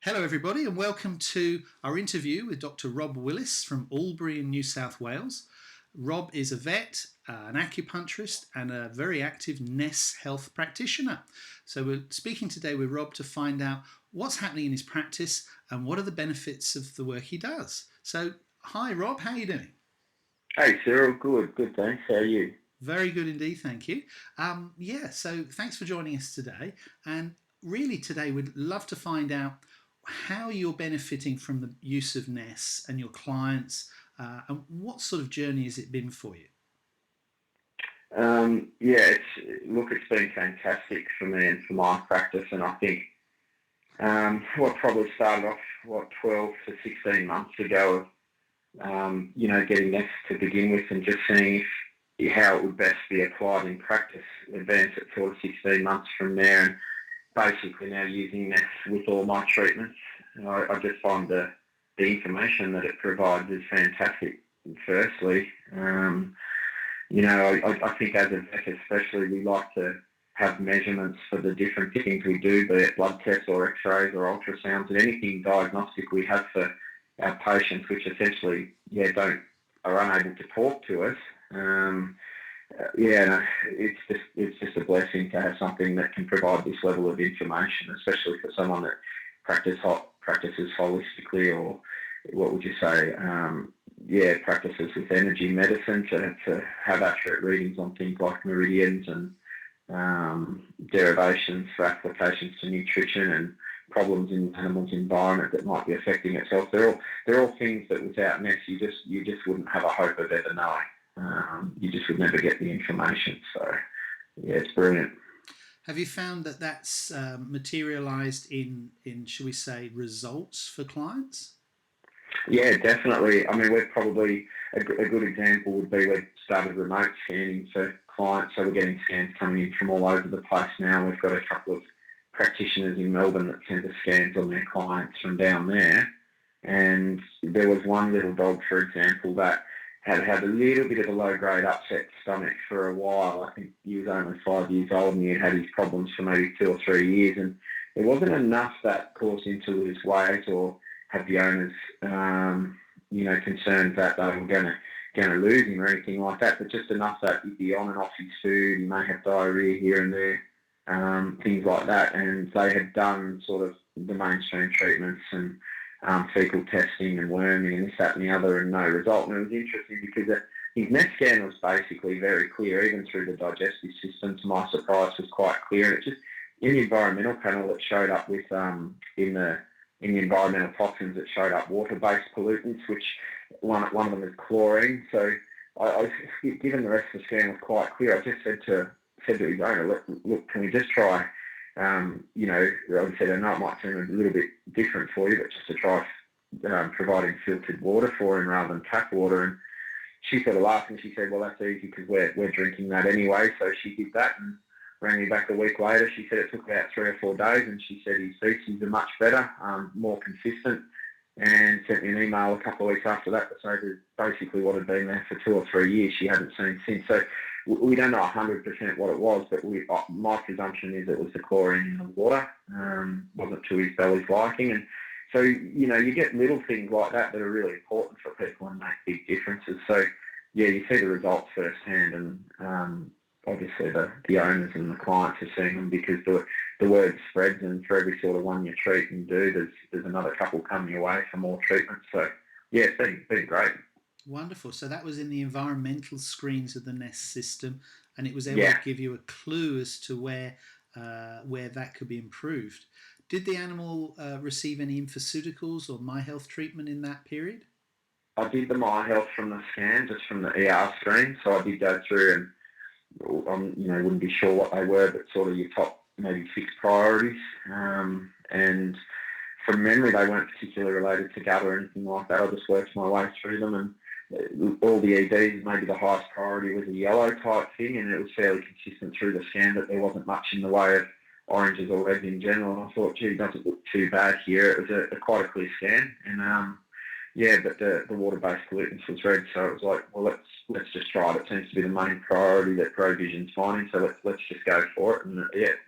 Hello, everybody, and welcome to our interview with Dr. Rob Willis from Albury in New South Wales. Rob is a vet, an acupuncturist, and a very active NES Health practitioner. So we're speaking today with Rob to find out what's happening in his practice and what are the benefits of the work he does. So, hi, Rob, how are you doing? Hey Cyril, good, thanks. How are you? Very good indeed, thank you. So thanks for joining us today. And really, today we'd love to find out how you're benefiting from the use of Ness and your clients, and what sort of journey has it been for you? It's been fantastic for me and for my practice, and I think what probably started off 12 to 16 months ago, getting this to begin with and just seeing how it would best be applied in practice. Advance it sort of 16 months from there, and basically now using this with all my treatments. I just find the information that it provides is fantastic. Firstly, I think as a vet especially, we like to have measurements for the different things we do, be it blood tests or x-rays or ultrasounds, and anything diagnostic we have for our patients, which essentially are unable to talk to us. It's just a blessing to have something that can provide this level of information, especially for someone that practices holistically, or what would you say? Practices with energy medicine to have accurate readings on things like meridians and derivations for applications to nutrition and problems in animals' environment that might be affecting itself. They're all things that without Ness you just wouldn't have a hope of ever knowing. You just would never get the information. So yeah, it's brilliant. Have you found that that's materialised in, shall we say, results for clients? Yeah, definitely. I mean, we're probably a good example would be we've started remote scanning for clients, so we're getting scans coming in from all over the place now. We've got a couple of practitioners in Melbourne that send us scans on their clients from down there. And there was one little dog, for example, that had a little bit of a low-grade upset stomach for a while. I think he was only 5 years old and he had his problems for maybe 2 or 3 years. And it wasn't enough that caused him to lose weight or have the owners, concerned that they were going to lose him or anything like that, but just enough that he'd be on and off his food. He may have diarrhea here and there, things like that. And they had done sort of the mainstream treatments and fecal testing and worming and this, that and the other, and no result. And it was interesting because his NET scan was basically very clear, even through the digestive system. To my surprise, was quite clear. And it just, in the environmental panel, it showed up with, in the environmental toxins, it showed up water-based pollutants, which one of them is chlorine. So given the rest of the scan was quite clear, I just said to his owner, look, can we just try, I said, I know it might seem a little bit different for you, but just to try providing filtered water for him rather than tap water. And she sort of laughed and she said, well, that's easy because we're drinking that anyway. So she did that and rang me back a week later. She said it took about 3 or 4 days, and she said his feces are much better, more consistent, and sent me an email a couple of weeks after that to say that basically what had been there for 2 or 3 years she hadn't seen since. So we don't know 100% what it was, but my presumption is it was the chlorine in the water, wasn't to his belly's liking. And so, you get little things like that that are really important for people and make big differences. So, yeah, you see the results firsthand, and obviously the owners and the clients are seeing them because the word spreads, and for every sort of one you treat and do, there's another couple coming your way for more treatment. So, yeah, it's been great. Wonderful. So that was in the environmental screens of the Ness system, and it was able Yeah. to give you a clue as to where that could be improved. Did the animal receive any infoceuticals or My Health treatment in that period? I did the My Health from the scan, just from the ER screen. So I did go through and wouldn't be sure what they were, but sort of your top maybe 6 priorities. And from memory, they weren't particularly related to gut or anything like that. I just worked my way through them, and all the EDs, maybe the highest priority was a yellow type thing, and it was fairly consistent through the scan that there wasn't much in the way of oranges or reds in general. And I thought, gee, it doesn't look too bad here. It was quite a clear scan, and but the water-based pollutants was red, so it was like, well, let's just try it. It seems to be the main priority that ProVision's finding, so let's just go for it. And it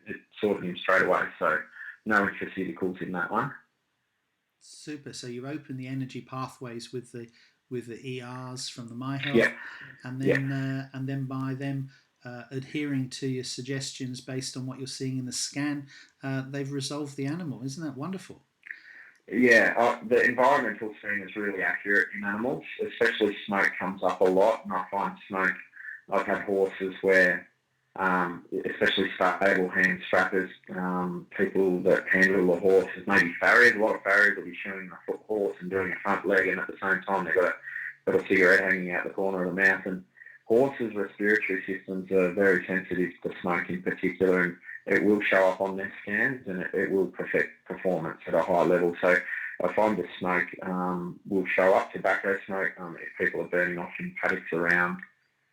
sorted him straight away, so no infoceuticals in that one. Super. So you open the energy pathways with the ERs from the My Health, Yeah, yeah. and then by them adhering to your suggestions based on what you're seeing in the scan, they've resolved the animal. Isn't that wonderful? Yeah, the environmental scene is really accurate in animals, especially smoke comes up a lot, and I find smoke, I've had horses where, especially stable hand strappers, people that handle the horses, maybe farriers, a lot of farriers will be shooing the horse and doing a front leg, and at the same time they've got a cigarette hanging out the corner of the mouth, and horses' respiratory systems are very sensitive to smoke in particular, and it will show up on their scans, and it will affect performance at a high level. So I find the smoke will show up, tobacco smoke, if people are burning off in paddocks around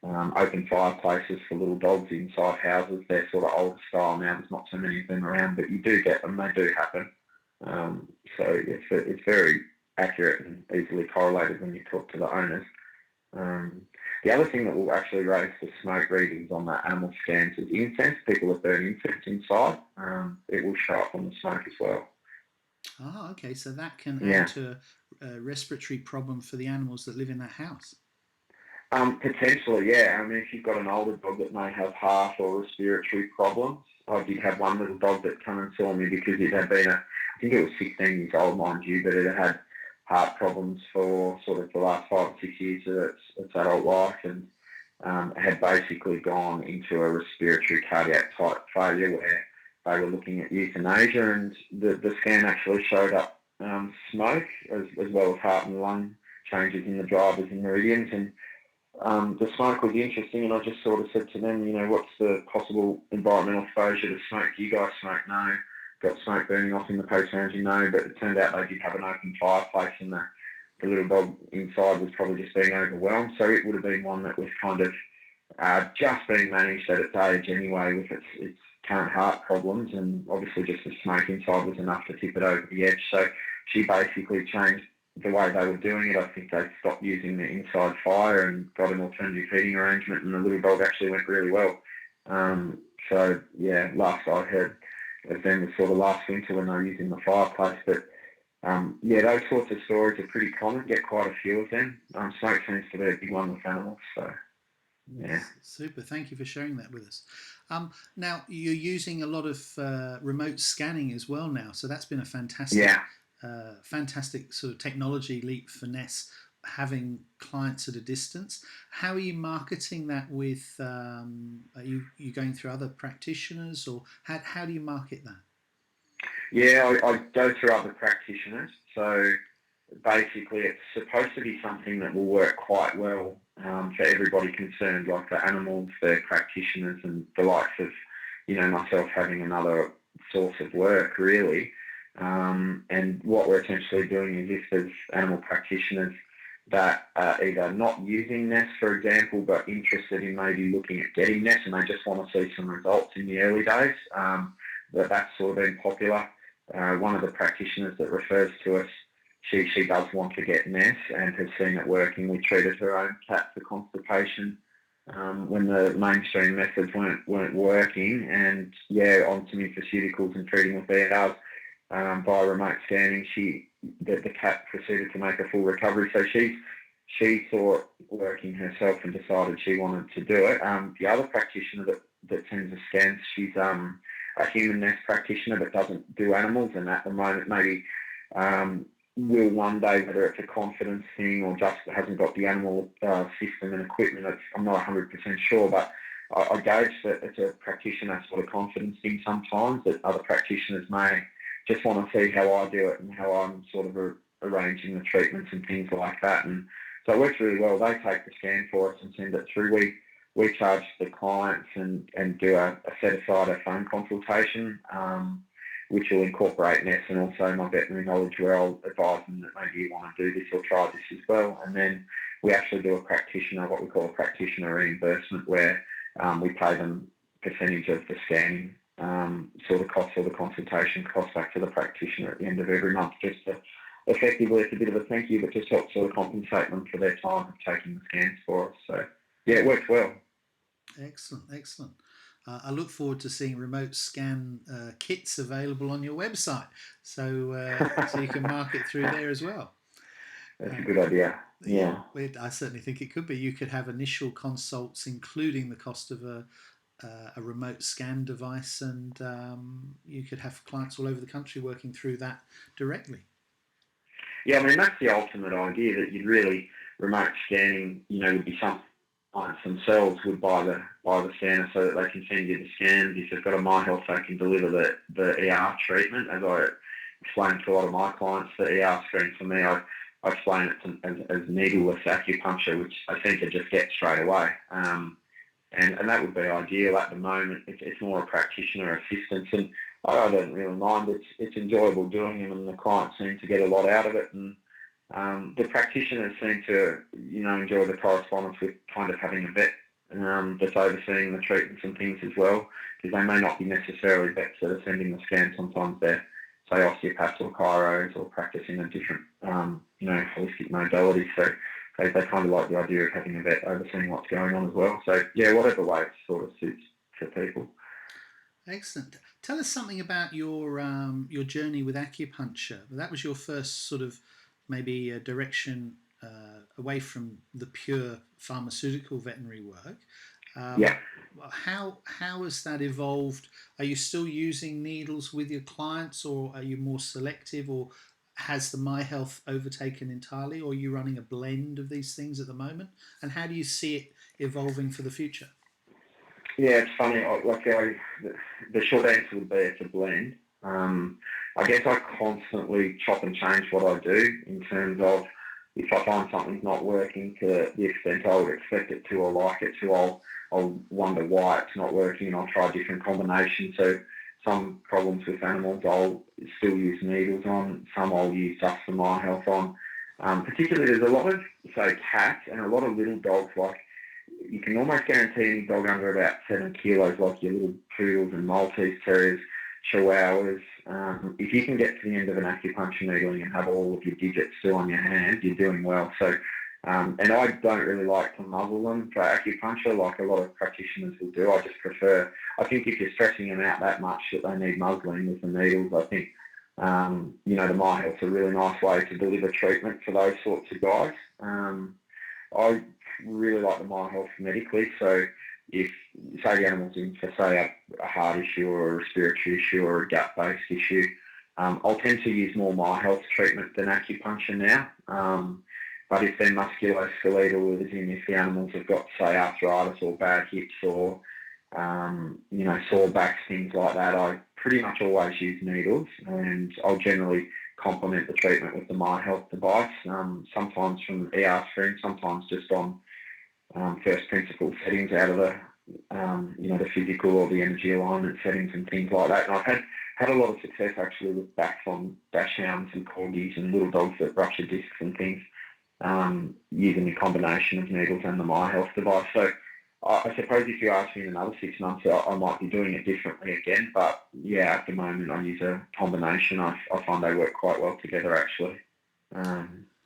open fireplaces for little dogs inside houses. They're sort of old style now. There's not so many of them around, but you do get them. They do happen. So it's very accurate and easily correlated when you talk to the owners. The other thing that will actually raise the smoke readings on the animal scans is incense. People that burn incense inside, it will show up on the smoke as well. Ah, okay. So that can add Yeah. to a respiratory problem for the animals that live in that house. Potentially, yeah. I mean, if you've got an older dog that may have heart or respiratory problems, I did have one little dog that came and saw me because it had been I think it was 16 years old, mind you, but it had heart problems for sort of the last 5 or 6 years of its adult life, and had basically gone into a respiratory cardiac type failure where they were looking at euthanasia, and the scan actually showed up smoke as well as heart and lung changes in the drivers and meridians, and the smoke was interesting, and I just sort of said to them, what's the possible environmental exposure to smoke? You guys smoke? No. Got smoke burning off in the post-pharmacy? No. But it turned out they did have an open fireplace, and the little dog inside was probably just being overwhelmed. So it would have been one that was kind of just being managed at its age anyway with its current heart problems, and obviously just the smoke inside was enough to tip it over the edge. So she basically changed the way they were doing it. I think they stopped using the inside fire and got an alternative heating arrangement, and the little dog actually went really well. So yeah, last I heard of them was sort of last winter when they were using the fireplace. But yeah, those sorts of stories are pretty common. Get quite a few of them. Smoke seems to be a big one with animals. So yeah. Super. Thank you for sharing that with us. Now you're using a lot of remote scanning as well now, so that's been a Yeah. fantastic sort of technology leap for Ness, having clients at a distance. How are you marketing that with? Are you going through other practitioners, or how do you market that? Yeah, I go through other practitioners. So basically, it's supposed to be something that will work quite well for everybody concerned, like the animals, the practitioners, and the likes of, myself having another source of work, really. And what we're essentially doing is if there's animal practitioners that are either not using Ness, for example, but interested in maybe looking at getting Ness, and they just want to see some results in the early days, that's sort of been popular. One of the practitioners that refers to us, she does want to get Ness and has seen it working. We treated her own cat for constipation when the mainstream methods weren't working, and yeah, on some nutraceuticals and treating with ERs by remote scanning, the cat proceeded to make a full recovery. So she saw it working herself and decided she wanted to do it. The other practitioner that sends the scans, she's a human Ness practitioner but doesn't do animals, and at the moment maybe will one day, whether it's a confidence thing or just hasn't got the animal system and equipment. I'm not 100% sure, but I gauge that it's a practitioner sort of confidence thing sometimes, that other practitioners may just want to see how I do it and how I'm sort of arranging the treatments and things like that. And so it works really well. They take the scan for us and send it through. We charge the clients and do a set aside a phone consultation, which will incorporate Ness and also my veterinary knowledge, where I'll advise them that maybe you want to do this or try this as well. And then we actually do what we call a practitioner reimbursement, where we pay them percentage of the scanning sort of cost, or the consultation cost, back to the practitioner at the end of every month, just to effectively, it's a bit of a thank you, but just help sort of compensate them for their time of taking the scans for us. So yeah, it works well. Excellent. I look forward to seeing remote scan kits available on your website, so you can market through there as well. That's a good idea. Yeah, Yeah. I certainly think it could be. You could have initial consults, including the cost of a remote scan device, and you could have clients all over the country working through that directly. Yeah, I mean, that's the ultimate idea, that you'd really remote scanning, would be something clients themselves would buy the scanner so that they can send you the scans. If they've got a My Health, they can deliver the ER treatment. As I explain to a lot of my clients, the ER screen for me, I explain it as needleless acupuncture, which they seem to just get straight away. And that would be ideal at the moment. It's more a practitioner assistance, and I don't really mind. It's enjoyable doing them, and the clients seem to get a lot out of it. And the practitioners seem to, enjoy the correspondence with kind of having a vet that's overseeing the treatments and things as well, because they may not be necessarily vets that are sending the scans. Sometimes they're, say, osteopaths or chiros or practicing a different, holistic modality. So they kind of like the idea of having a vet overseeing what's going on as well. So, yeah, whatever way it sort of suits for people. Excellent. Tell us something about your journey with acupuncture. That was your first sort of maybe direction away from the pure pharmaceutical veterinary work. Yeah. How has that evolved? Are you still using needles with your clients, or are you more selective, or has the My Health overtaken entirely, or are you running a blend of these things at the moment? And how do you see it evolving for the future? Yeah, it's funny. The short answer would be it's a blend. I guess I constantly chop and change what I do, in terms of, if I find something's not working to the extent I would expect it to or like it to, I'll wonder why it's not working, and I'll try different combinations. So some problems with animals I'll still use needles on, some I'll use just for My Health on. Particularly, there's a lot of, say, cats and a lot of little dogs, like, you can almost guarantee any dog under about 7 kilos, like your little poodles and Maltese terriers, chihuahuas, if you can get to the end of an acupuncture needling and have all of your digits still on your hand, you're doing well. So, and I don't really like to muzzle them for acupuncture like a lot of practitioners will do. I just prefer, I think if you're stressing them out that much that they need muzzling with the needles, I think, the My Health's a really nice way to deliver treatment for those sorts of guys. I really like the My Health medically, so if, say, the animal's in for, say, a heart issue or a respiratory issue or a gut-based issue, I'll tend to use more My Health treatment than acupuncture now. But if they're musculoskeletal, as in if the animals have got, say, arthritis or bad hips or, sore backs, things like that, I pretty much always use needles, and I'll generally complement the treatment with the My Health device, sometimes from the ER screen, sometimes just on first principle settings out of the physical or the energy alignment settings and things like that. And I've had a lot of success actually with backs on dachshunds and corgis and little dogs that rupture discs and things, using a combination of needles and the My Health device. So I suppose if you ask me in another 6 months, I might be doing it differently again. But yeah, at the moment I use a combination. I find they work quite well together actually.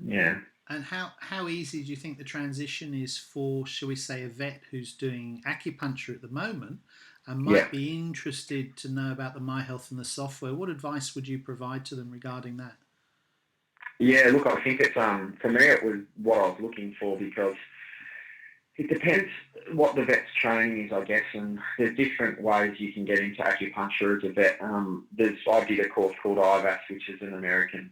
Yeah. And how easy do you think the transition is for, shall we say, a vet who's doing acupuncture at the moment and Yeah. might be interested to know about the My Health and the software? What advice would you provide to them regarding that? Yeah, look, I think it's for me it was what I was looking for, because it depends what the vet's training is, I guess, and there's different ways you can get into acupuncture as a vet. I did a course called IVAS, which is an American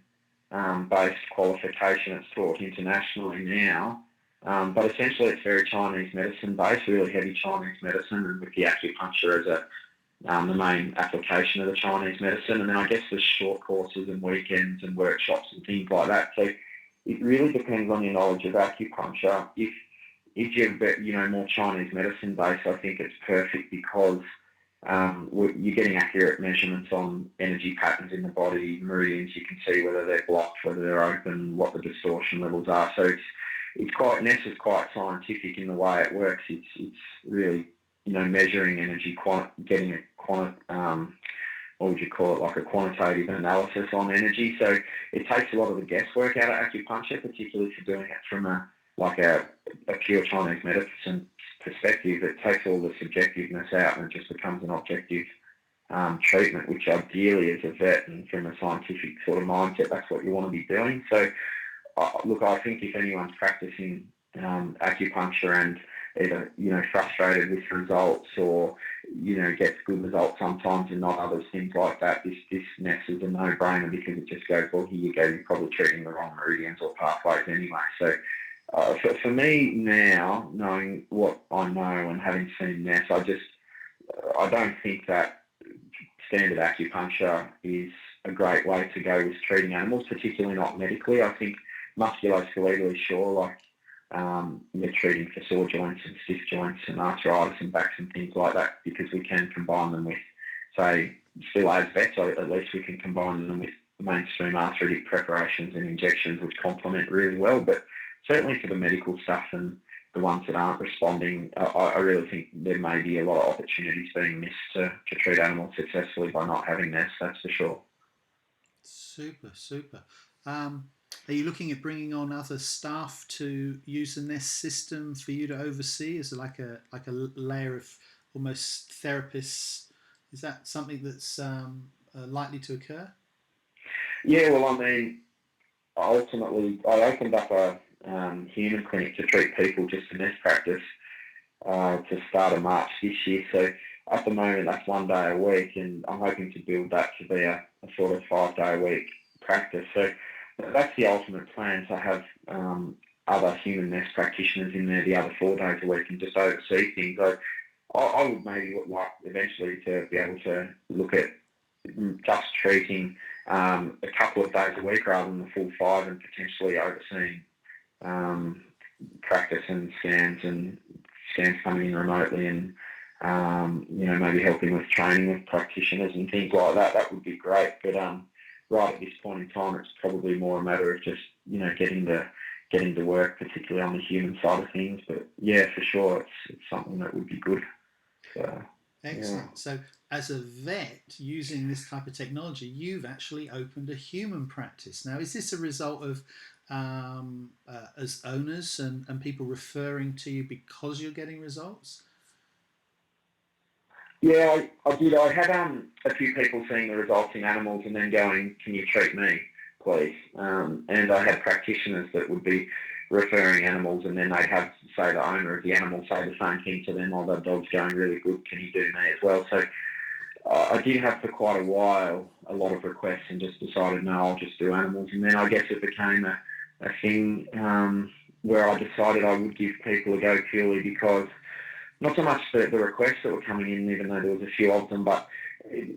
based qualification. It's taught internationally now, but essentially it's very Chinese medicine based, really heavy Chinese medicine, and with the acupuncture as the main application of the Chinese medicine. And then I guess there's short courses and weekends and workshops and things like that. So it really depends on your knowledge of acupuncture. If you're more Chinese medicine based, I think it's perfect, because you're getting accurate measurements on energy patterns in the body, meridians. You can see whether they're blocked, whether they're open, what the distortion levels are. So it's quite, Ness is quite scientific in the way it works. It's really, measuring energy, getting a what would you call it, like a quantitative analysis on energy. So it takes a lot of the guesswork out of acupuncture, particularly for doing it from a like a pure Chinese medicine perspective, it takes all the subjectiveness out and it just becomes an objective treatment, which ideally as a vet and from a scientific sort of mindset, that's what you want to be doing. So look, I think if anyone's practicing acupuncture and either, frustrated with results or, gets good results sometimes and not others, things like that, this Ness is a no-brainer because it just goes, well, here you go, you're probably treating the wrong meridians or pathways anyway. So for me now, knowing what I know and having seen Ness, I don't think that standard acupuncture is a great way to go with treating animals, particularly not medically. I think musculoskeletal is sure, like you're treating for sore joints and stiff joints and arthritis and backs and things like that, because we can combine them with, say, still as vets, at least we can combine them with mainstream arthritic preparations and injections, which complement really well. But certainly for the medical stuff and the ones that aren't responding, I really think there may be a lot of opportunities being missed to treat animals successfully by not having this, that's for sure. Super. Are you looking at bringing on other staff to use the Ness system for you to oversee as like a layer of almost therapists? Is that something that's likely to occur? Yeah, well, I mean, ultimately, I opened up a human clinic to treat people just in Ness practice to start of March this year. So at the moment, that's 1 day a week, and I'm hoping to build that to be a sort of 5 day a week practice. So that's the ultimate plan, to have other human Ness practitioners in there the other 4 days a week and just oversee things. I would maybe like eventually to be able to look at just treating a couple of days a week rather than the full 5, and potentially overseeing practice and scans coming in remotely, and maybe helping with training with practitioners and things like that. That would be great. But right at this point in time, it's probably more a matter of just getting to work, particularly on the human side of things. But yeah, for sure, it's something that would be good. So, excellent. yeah. So as a vet using this type of technology, you've actually opened a human practice. Now, is this a result of as owners and people referring to you because you're getting results? Yeah, I did. I had a few people seeing the results in animals and then going, "Can you treat me, please?" And I had practitioners that would be referring animals, and then they'd have, say, the owner of the animal say the same thing to them: "Oh, the dog's going really good. Can you do me as well?" So I did have for quite a while a lot of requests, and just decided, no, I'll just do animals. And then I guess it became a thing where I decided I would give people a go, purely because not so much the requests that were coming in, even though there was a few of them, but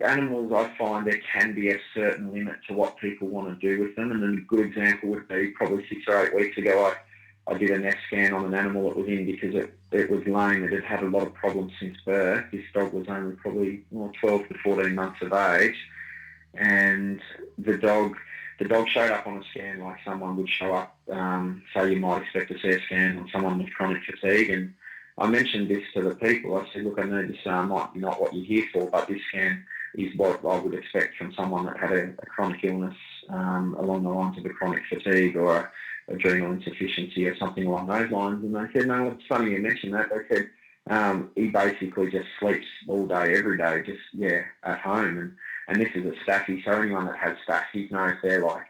animals, I find there can be a certain limit to what people want to do with them. And then a good example would be probably 6 or 8 weeks ago, I did a Ness scan on an animal that was in because it was lame. It had had a lot of problems since birth. This dog was only probably 12 to 14 months of age. And the dog showed up on a scan like someone would show up, say you might expect to see a scan on someone with chronic fatigue. And I mentioned this to the people. I said, look, I know this might be not what you're here for, but this scan is what I would expect from someone that had a chronic illness along the lines of a chronic fatigue or adrenal insufficiency or something along those lines. And they said, no, it's funny you mentioned that. They said he basically just sleeps all day, every day, just, at home. And this is a staffy, so anyone that has staffies knows they're like,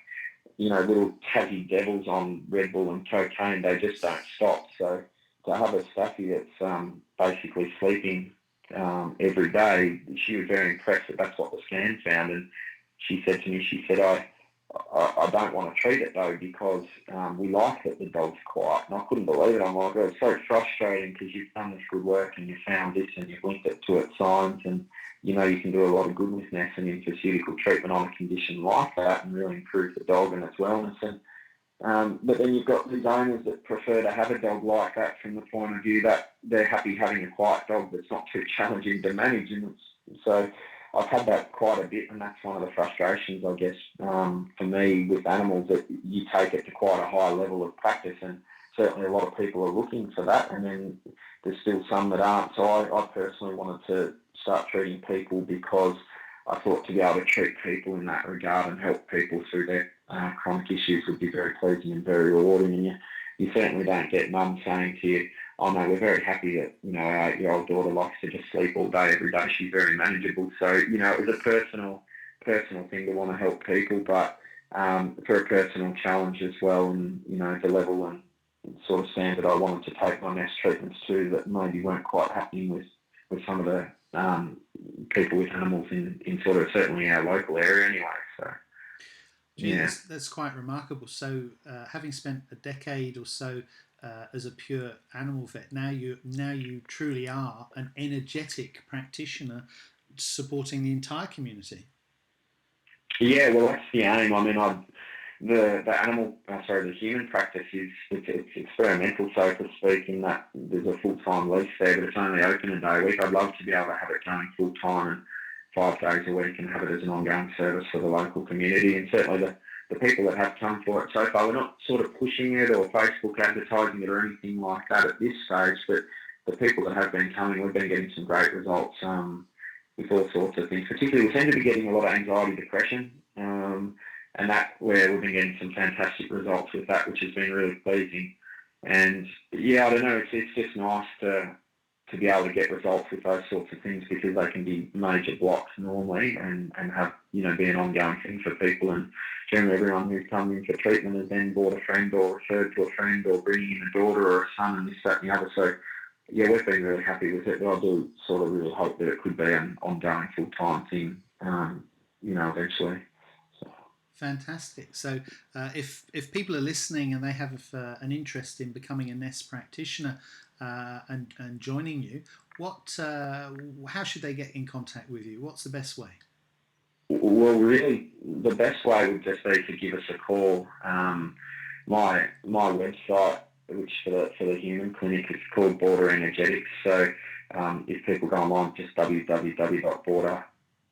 little Tassie devils on Red Bull and cocaine. They just don't stop. So to have a staffy that's basically sleeping every day, she was very impressed that that's what the scan found. And she said to me, I don't want to treat it though, because we like that the dog's quiet. And I couldn't believe it. I'm like, it's so frustrating because you've done this good work and you found this and you've linked it to its signs, and you can do a lot of good with Ness and nutraceutical treatment on a condition like that and really improve the dog and its wellness. And but then you've got these owners that prefer to have a dog like that from the point of view that they're happy having a quiet dog that's not too challenging to manage. And so I've had that quite a bit, and that's one of the frustrations, I guess, for me with animals, that you take it to quite a high level of practice, and certainly a lot of people are looking for that, and then there's still some that aren't. So I personally wanted to start treating people because I thought to be able to treat people in that regard and help people through their chronic issues would be very pleasing and very rewarding. And you certainly don't get mum saying to you, "Oh no, we're very happy that our 8-year-old daughter likes to just sleep all day every day. She's very manageable." So it was a personal thing to want to help people, but for a personal challenge as well, and the level and sort of standard I wanted to take my Ness treatments to that maybe weren't quite happening with some of the people with animals in sort of certainly our local area anyway. So Gee, that's quite remarkable. So, having spent a decade or so as a pure animal vet, now you truly are an energetic practitioner supporting the entire community. Yeah, well, that's the aim. I mean, the human practice it's experimental, so to speak, in that there's a full-time lease there, but it's only open a day a week. I'd love to be able to have it going full-time and 5 days a week and have it as an ongoing service for the local community. And certainly the people that have come for it so far, we're not sort of pushing it or Facebook advertising it or anything like that at this stage, but the people that have been coming, we've been getting some great results with all sorts of things. Particularly, we seem to be getting a lot of anxiety, depression, and that where we've been getting some fantastic results with that, which has been really pleasing. And yeah, I don't know, it's just nice to be able to get results with those sorts of things, because they can be major blocks normally and have, be an ongoing thing for people. And generally everyone who's come in for treatment has then bought a friend or referred to a friend or bringing in a daughter or a son and this, that and the other. So yeah, we've been really happy with it, but I do sort of really hope that it could be an ongoing full-time thing, eventually. Fantastic. So, if people are listening and they have an interest in becoming a Ness practitioner and joining you, how should they get in contact with you? What's the best way? Well, really, the best way would just be to give us a call. My website, which for the human clinic, is called Border Energetics. So if people go online, just www.border,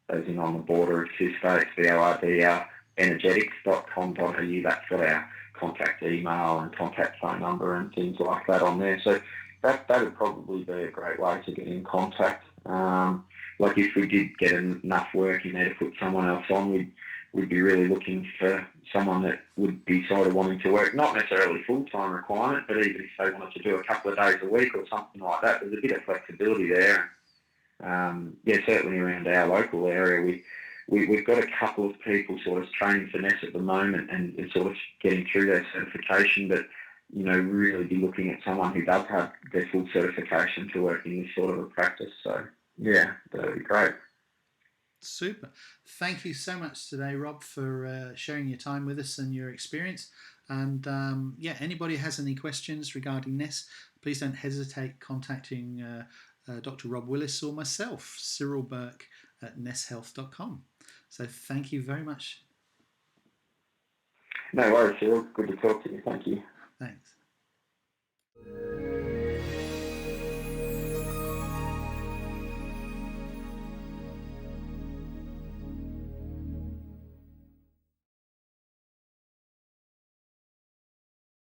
as in on the border of 2 states, BORDR, energetics.com.au. That's got our contact email and contact phone number and things like that on there. So that would probably be a great way to get in contact. Like if we did get enough work in there to put someone else on, we'd be really looking for someone that would be sort of wanting to work, not necessarily full-time requirement, but even if they wanted to do a couple of days a week or something like that, there's a bit of flexibility there. Certainly around our local area, we've got a couple of people sort of training for Ness at the moment and sort of getting through their certification, but really be looking at someone who does have their full certification to work in this sort of a practice. So yeah, that would be great. Super. Thank you so much today, Rob, for sharing your time with us and your experience. And anybody who has any questions regarding Ness, please don't hesitate contacting Dr. Rob Willis or myself, Cyril Bourke at NEShealth.com. So thank you very much. No worries, Cyril. Good to talk to you. Thank you.